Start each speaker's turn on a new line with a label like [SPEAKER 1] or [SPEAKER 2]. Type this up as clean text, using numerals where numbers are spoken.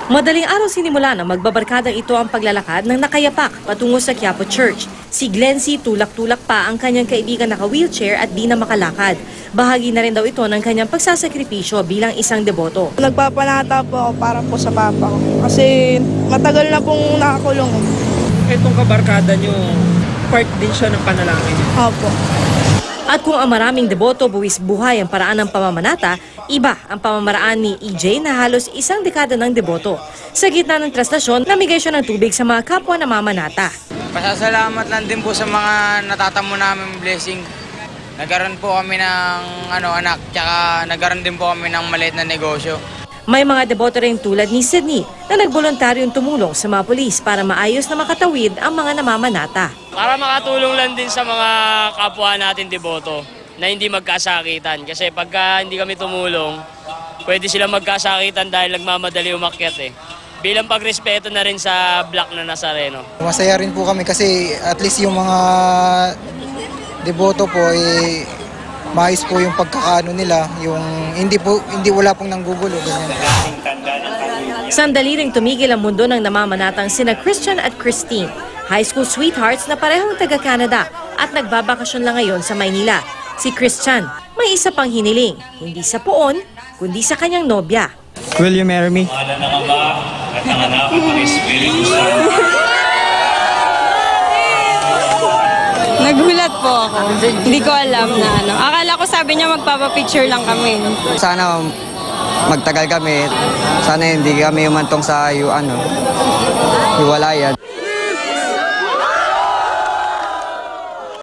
[SPEAKER 1] Madaling araw sinimula na magbabarkadang ito ang paglalakad ng nakayapak patungo sa Quiapo Church. Si Glency tulak-tulak pa ang kanyang kaibigan naka-wheelchair at di na makalakad. Bahagi na rin daw ito ng kanyang pagsasakripisyo bilang isang deboto.
[SPEAKER 2] Nagpapanata po ako para po sa papa ko kasi matagal na pong nakakulong.
[SPEAKER 3] Itong kabarkada nyo, part din siya ng panalangin.
[SPEAKER 2] Opo.
[SPEAKER 1] At kung ang maraming deboto buwis buhay ang paraan ng pamamanata, iba ang pamamaraan ni EJ na halos isang dekada ng deboto. Sa gitna ng trastasyon, namigay siya ng tubig sa mga kapwa na mamanata.
[SPEAKER 4] Pasasalamat lang din po sa mga natatamo namin blessing. Nagkaroon po kami ng anak, tsaka nagkaroon din po kami ng maliit na negosyo.
[SPEAKER 1] May mga deboto rin tulad ni Sydney na nagboluntaryong tumulong sa mga pulis para maayos na makatawid ang mga namamanata.
[SPEAKER 5] Para makatulong lang din sa mga kapwa natin deboto na hindi magkasakitan. Kasi pagka hindi kami tumulong, pwede sila magkasakitan dahil nagmamadali umakyat eh. Bilang pagrespeto na rin sa Black na Nazareno.
[SPEAKER 6] Masaya rin po kami kasi at least yung mga deboto po maayos po yung pagkakaano nila, yung hindi wala pong nanggugulo ganyan.
[SPEAKER 1] Sandali ring tumigil ang mundo ng namamanatang sina Christian at Christine, high school sweethearts na parehong taga-Canada at nagbabakasyon lang ngayon sa Maynila. Si Christian, may isa pang hiniling, hindi sa poon, kundi sa kanyang nobya.
[SPEAKER 3] Will you marry me?
[SPEAKER 7] Nagulat po ako. Hindi ko alam na ano. Akala ko sabi niya magpapapicture lang kami.
[SPEAKER 6] Sana magtagal kami, sana hindi kami umantong sa hiwalayan.